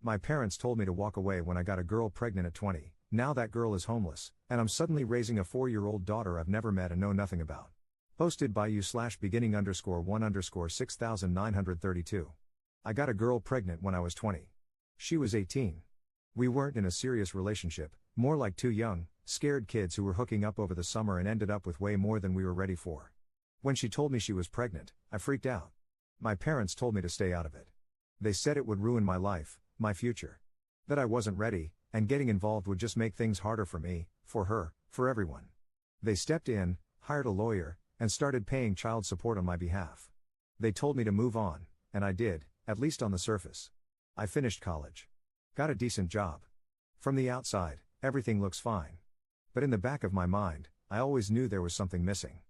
My parents told me to walk away when I got a girl pregnant at 20, now that girl is homeless, and I'm suddenly raising a 4-year-old daughter I've never met and know nothing about. Posted by you/beginning_1_6932. I got a girl pregnant when I was 20. She was 18. We weren't in a serious relationship, more like two young, scared kids who were hooking up over the summer and ended up with way more than we were ready for. When she told me she was pregnant, I freaked out. My parents told me to stay out of it. They said it would ruin my life, my future. That I wasn't ready, and getting involved would just make things harder for me, for her, for everyone. They stepped in, hired a lawyer, and started paying child support on my behalf. They told me to move on, and I did, at least on the surface. I finished college. Got a decent job. From the outside, everything looks fine. But in the back of my mind, I always knew there was something missing.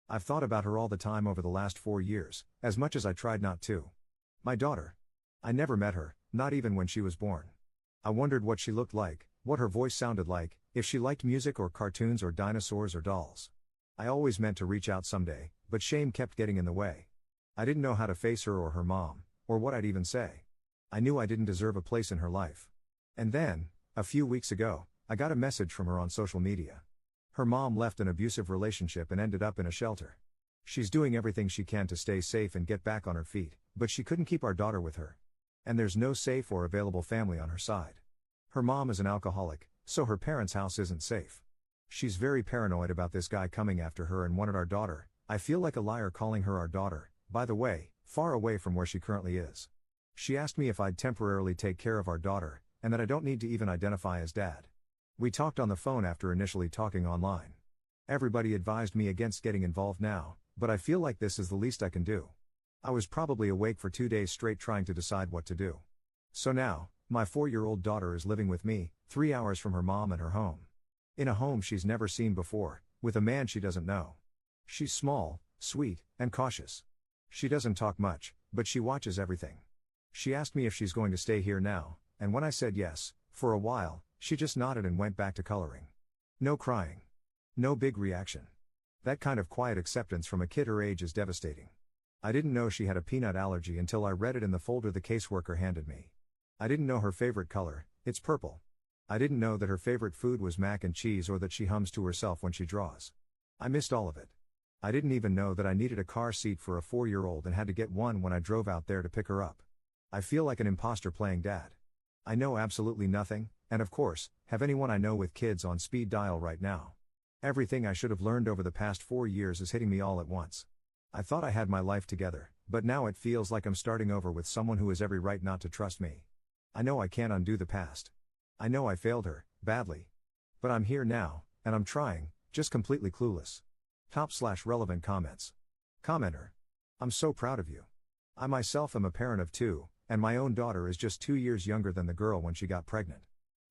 I've thought about her all the time over the last 4 years, as much as I tried not to. My daughter. I never met her, not even when she was born. I wondered what she looked like, what her voice sounded like, if she liked music or cartoons or dinosaurs or dolls. I always meant to reach out someday, but shame kept getting in the way. I didn't know how to face her or her mom, or what I'd even say. I knew I didn't deserve a place in her life. And then, a few weeks ago, I got a message from her on social media. Her mom left an abusive relationship and ended up in a shelter. She's doing everything she can to stay safe and get back on her feet, but she couldn't keep our daughter with her. And there's no safe or available family on her side. Her mom is an alcoholic, so her parents' house isn't safe. She's very paranoid about this guy coming after her and wanted our daughter. I feel like a liar calling her our daughter, by the way, far away from where she currently is. She asked me if I'd temporarily take care of our daughter, and that I don't need to even identify as dad. We talked on the phone after initially talking online. Everybody advised me against getting involved now, but I feel like this is the least I can do. I was probably awake for 2 days straight trying to decide what to do. So now, my 4-year-old daughter is living with me, 3 hours from her mom and her home. In a home she's never seen before, with a man she doesn't know. She's small, sweet, and cautious. She doesn't talk much, but she watches everything. She asked me if she's going to stay here now, and when I said yes, for a while, she just nodded and went back to coloring. No crying. No big reaction. That kind of quiet acceptance from a kid her age is devastating. I didn't know she had a peanut allergy until I read it in the folder the caseworker handed me. I didn't know her favorite color, it's purple. I didn't know that her favorite food was mac and cheese or that she hums to herself when she draws. I missed all of it. I didn't even know that I needed a car seat for a 4-year-old and had to get one when I drove out there to pick her up. I feel like an imposter playing dad. I know absolutely nothing, and of course, have anyone I know with kids on speed dial right now. Everything I should have learned over the past 4 years is hitting me all at once. I thought I had my life together, but now it feels like I'm starting over with someone who has every right not to trust me. I know I can't undo the past. I know I failed her, badly. But I'm here now, and I'm trying, just completely clueless. Top/relevant comments. Commenter. I'm so proud of you. I myself am a parent of 2, and my own daughter is just 2 years younger than the girl when she got pregnant.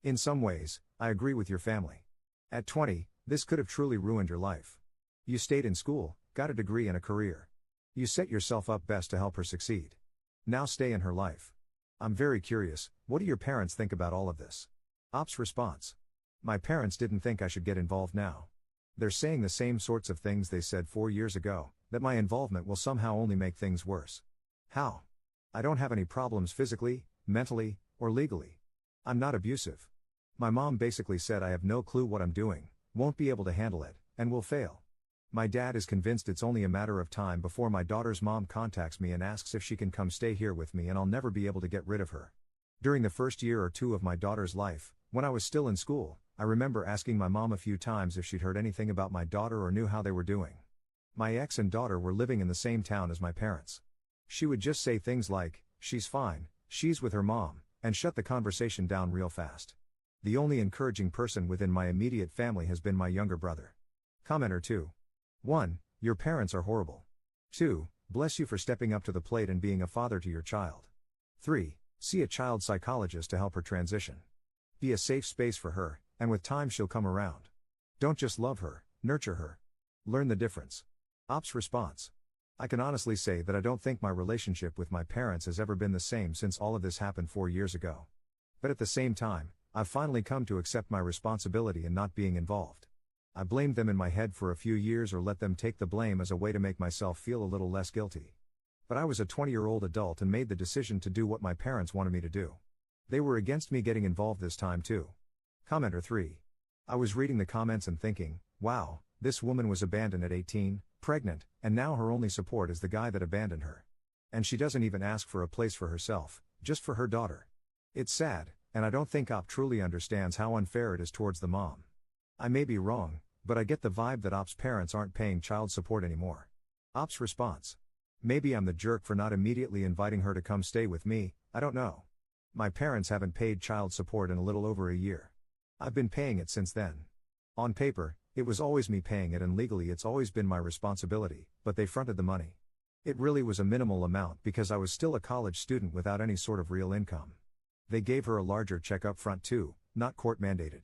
In some ways, I agree with your family. At 20, this could have truly ruined your life. You stayed in school, got a degree and a career. You set yourself up best to help her succeed. Now stay in her life. I'm very curious, what do your parents think about all of this? Op's response. My parents didn't think I should get involved now. They're saying the same sorts of things they said 4 years ago, that my involvement will somehow only make things worse. How? I don't have any problems physically, mentally, or legally. I'm not abusive. My mom basically said I have no clue what I'm doing, won't be able to handle it, and will fail. My dad is convinced it's only a matter of time before my daughter's mom contacts me and asks if she can come stay here with me and I'll never be able to get rid of her. During the first year or 2 of my daughter's life, when I was still in school, I remember asking my mom a few times if she'd heard anything about my daughter or knew how they were doing. My ex and daughter were living in the same town as my parents. She would just say things like, "She's fine, she's with her mom," and shut the conversation down real fast. The only encouraging person within my immediate family has been my younger brother. Commenter 2. 1. Your parents are horrible. 2. Bless you for stepping up to the plate and being a father to your child. 3. See a child psychologist to help her transition. Be a safe space for her, and with time she'll come around. Don't just love her, nurture her. Learn the difference. Op's response. I can honestly say that I don't think my relationship with my parents has ever been the same since all of this happened 4 years ago. But at the same time, I've finally come to accept my responsibility in not being involved. I blamed them in my head for a few years or let them take the blame as a way to make myself feel a little less guilty. But I was a 20-year-old adult and made the decision to do what my parents wanted me to do. They were against me getting involved this time too. Commenter 3. I was reading the comments and thinking, wow, this woman was abandoned at 18, pregnant, and now her only support is the guy that abandoned her. And she doesn't even ask for a place for herself, just for her daughter. It's sad, and I don't think Op truly understands how unfair it is towards the mom. I may be wrong, but I get the vibe that Op's parents aren't paying child support anymore. Op's response. Maybe I'm the jerk for not immediately inviting her to come stay with me, I don't know. My parents haven't paid child support in a little over a year. I've been paying it since then. On paper, it was always me paying it and legally it's always been my responsibility, but they fronted the money. It really was a minimal amount because I was still a college student without any sort of real income. They gave her a larger check up front too, not court mandated.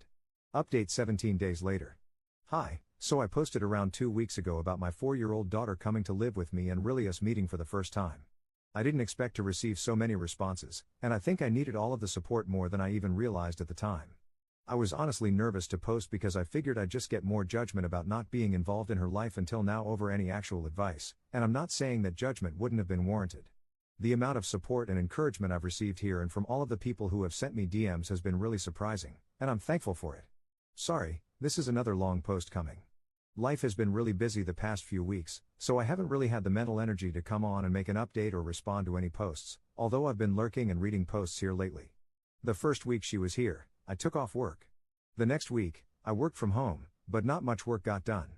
Update 17 days later. Hi, so I posted around 2 weeks ago about my 4-year-old daughter coming to live with me and really us meeting for the first time. I didn't expect to receive so many responses, and I think I needed all of the support more than I even realized at the time. I was honestly nervous to post because I figured I'd just get more judgment about not being involved in her life until now over any actual advice, and I'm not saying that judgment wouldn't have been warranted. The amount of support and encouragement I've received here and from all of the people who have sent me DMs has been really surprising, and I'm thankful for it. Sorry, this is another long post coming. Life has been really busy the past few weeks, so I haven't really had the mental energy to come on and make an update or respond to any posts, although I've been lurking and reading posts here lately. The first week she was here, I took off work. The next week, I worked from home, but not much work got done.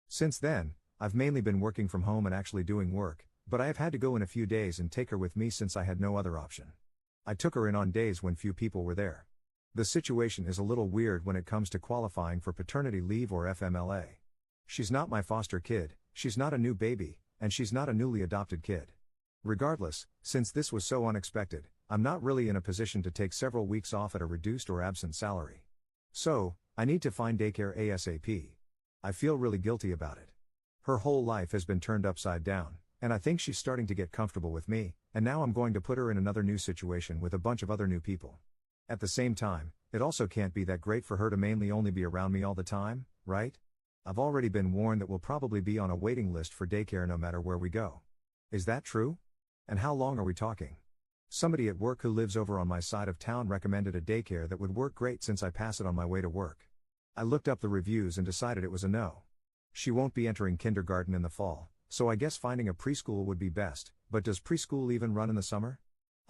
Since then, I've mainly been working from home and actually doing work, but I have had to go in a few days and take her with me since I had no other option. I took her in on days when few people were there. The situation is a little weird when it comes to qualifying for paternity leave or FMLA. She's not my foster kid, she's not a new baby, and she's not a newly adopted kid. Regardless, since this was so unexpected, I'm not really in a position to take several weeks off at a reduced or absent salary. So, I need to find daycare ASAP. I feel really guilty about it. Her whole life has been turned upside down, and I think she's starting to get comfortable with me, and now I'm going to put her in another new situation with a bunch of other new people. At the same time, it also can't be that great for her to mainly only be around me all the time, right? I've already been warned that we'll probably be on a waiting list for daycare no matter where we go. Is that true? And how long are we talking? Somebody at work who lives over on my side of town recommended a daycare that would work great since I pass it on my way to work. I looked up the reviews and decided it was a no. She won't be entering kindergarten in the fall, so I guess finding a preschool would be best, but does preschool even run in the summer?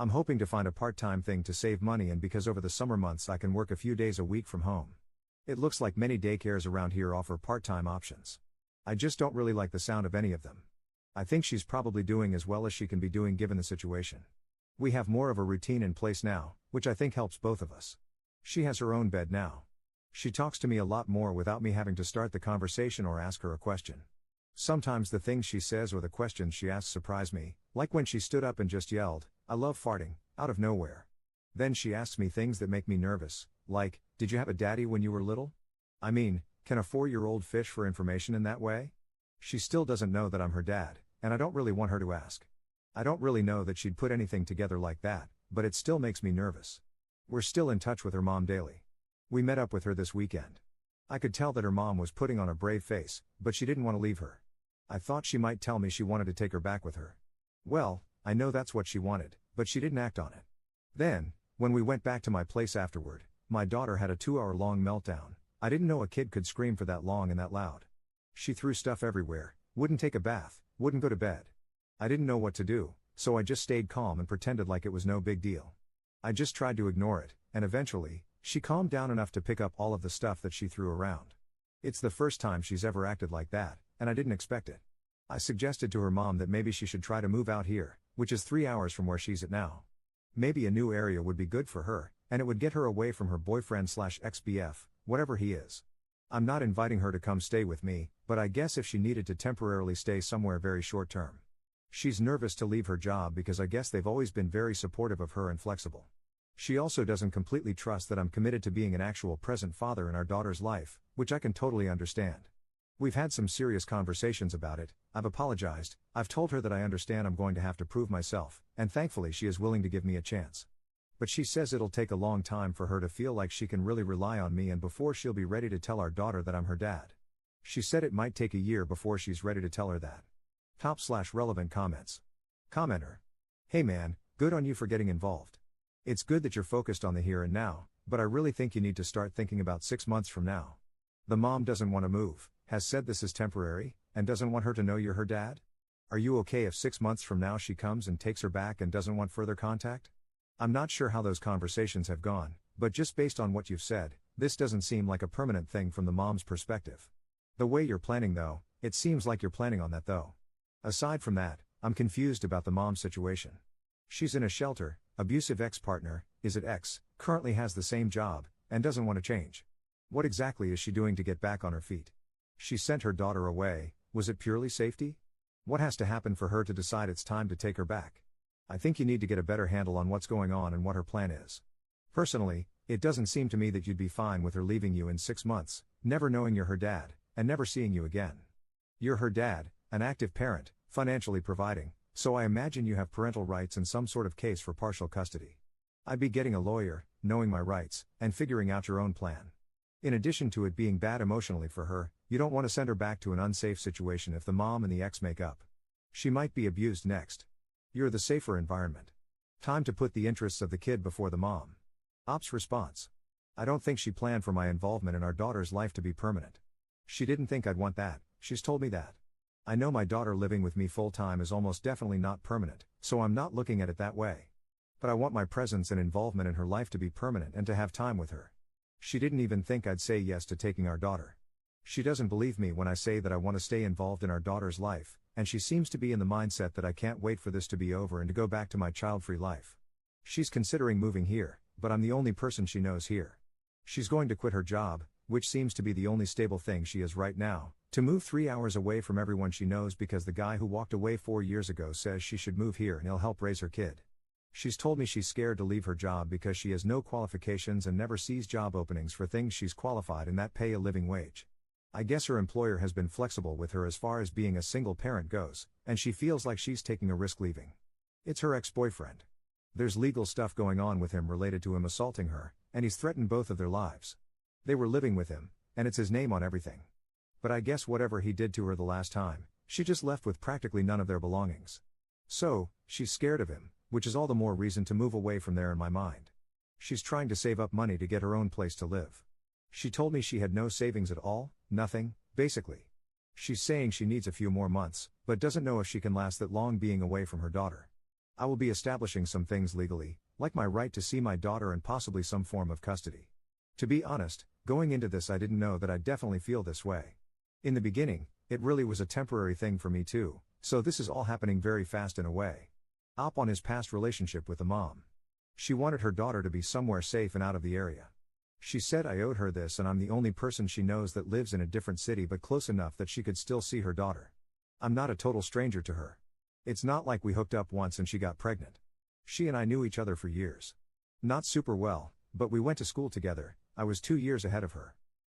I'm hoping to find a part-time thing to save money and because over the summer months I can work a few days a week from home. It looks like many daycares around here offer part-time options. I just don't really like the sound of any of them. I think she's probably doing as well as she can be doing given the situation. We have more of a routine in place now, which I think helps both of us. She has her own bed now. She talks to me a lot more without me having to start the conversation or ask her a question. Sometimes the things she says or the questions she asks surprise me, like when she stood up and just yelled, "I love farting," out of nowhere. Then she asks me things that make me nervous, like, "Did you have a daddy when you were little?" I mean, can a 4-year-old fish for information in that way? She still doesn't know that I'm her dad, and I don't really want her to ask. I don't really know that she'd put anything together like that, but it still makes me nervous. We're still in touch with her mom daily. We met up with her this weekend. I could tell that her mom was putting on a brave face, but she didn't want to leave her. I thought she might tell me she wanted to take her back with her. Well, I know that's what she wanted, but she didn't act on it. Then, when we went back to my place afterward, my daughter had a 2-hour-long meltdown. I didn't know a kid could scream for that long and that loud. She threw stuff everywhere, wouldn't take a bath, wouldn't go to bed. I didn't know what to do, so I just stayed calm and pretended like it was no big deal. I just tried to ignore it, and eventually, she calmed down enough to pick up all of the stuff that she threw around. It's the first time she's ever acted like that, and I didn't expect it. I suggested to her mom that maybe she should try to move out here, which is 3 hours from where she's at now. Maybe a new area would be good for her, and it would get her away from her boyfriend/ex-BF, whatever he is. I'm not inviting her to come stay with me, but I guess if she needed to temporarily stay somewhere very short term. She's nervous to leave her job because I guess they've always been very supportive of her and flexible. She also doesn't completely trust that I'm committed to being an actual present father in our daughter's life, which I can totally understand. We've had some serious conversations about it. I've apologized, I've told her that I understand I'm going to have to prove myself, and thankfully she is willing to give me a chance. But she says it'll take a long time for her to feel like she can really rely on me and before she'll be ready to tell our daughter that I'm her dad. She said it might take a year before she's ready to tell her that. Top/relevant comments. Commenter. Hey man, good on you for getting involved. It's good that you're focused on the here and now, but I really think you need to start thinking about 6 months from now. The mom doesn't want to move, has said this is temporary, and doesn't want her to know you're her dad? Are you okay if 6 months from now she comes and takes her back and doesn't want further contact? I'm not sure how those conversations have gone, but just based on what you've said, this doesn't seem like a permanent thing from the mom's perspective. The way you're planning though, it seems like you're planning on that though. Aside from that, I'm confused about the mom's situation. She's in a shelter, abusive ex-partner, is it ex, currently has the same job, and doesn't want to change. What exactly is she doing to get back on her feet? She sent her daughter away, was it purely safety? What has to happen for her to decide it's time to take her back? I think you need to get a better handle on what's going on and what her plan is. Personally, it doesn't seem to me that you'd be fine with her leaving you in 6 months, never knowing you're her dad, and never seeing you again. You're her dad, an active parent, financially providing, so I imagine you have parental rights and some sort of case for partial custody. I'd be getting a lawyer, knowing my rights, and figuring out your own plan. In addition to it being bad emotionally for her, you don't want to send her back to an unsafe situation if the mom and the ex make up. She might be abused next. You're the safer environment. Time to put the interests of the kid before the mom. Ops response. I don't think she planned for my involvement in our daughter's life to be permanent. She didn't think I'd want that, she's told me that. I know my daughter living with me full-time is almost definitely not permanent, so I'm not looking at it that way. But I want my presence and involvement in her life to be permanent and to have time with her. She didn't even think I'd say yes to taking our daughter. She doesn't believe me when I say that I want to stay involved in our daughter's life, and she seems to be in the mindset that I can't wait for this to be over and to go back to my child-free life. She's considering moving here, but I'm the only person she knows here. She's going to quit her job, which seems to be the only stable thing she is right now, to move 3 hours away from everyone she knows because the guy who walked away 4 years ago says she should move here and he'll help raise her kid. She's told me she's scared to leave her job because she has no qualifications and never sees job openings for things she's qualified in that pay a living wage. I guess her employer has been flexible with her as far as being a single parent goes, and she feels like she's taking a risk leaving. It's her ex-boyfriend. There's legal stuff going on with him related to him assaulting her, and he's threatened both of their lives. They were living with him, and it's his name on everything. But I guess whatever he did to her the last time, she just left with practically none of their belongings. So, she's scared of him, which is all the more reason to move away from there in my mind. She's trying to save up money to get her own place to live. She told me she had no savings at all, nothing, basically. She's saying she needs a few more months, but doesn't know if she can last that long being away from her daughter. I will be establishing some things legally, like my right to see my daughter and possibly some form of custody. To be honest, going into this I didn't know that I'd definitely feel this way. In the beginning, it really was a temporary thing for me too, so this is all happening very fast in a way. Op on his past relationship with the mom. She wanted her daughter to be somewhere safe and out of the area. She said I owed her this and I'm the only person she knows that lives in a different city but close enough that she could still see her daughter. I'm not a total stranger to her. It's not like we hooked up once and she got pregnant. She and I knew each other for years. Not super well, but we went to school together. I was 2 years ahead of her.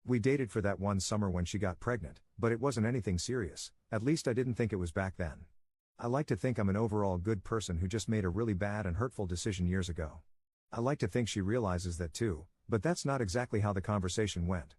We dated for that one summer when she got pregnant, but it wasn't anything serious, at least I didn't think it was back then. I like to think I'm an overall good person who just made a really bad and hurtful decision years ago. I like to think she realizes that too, but that's not exactly how the conversation went.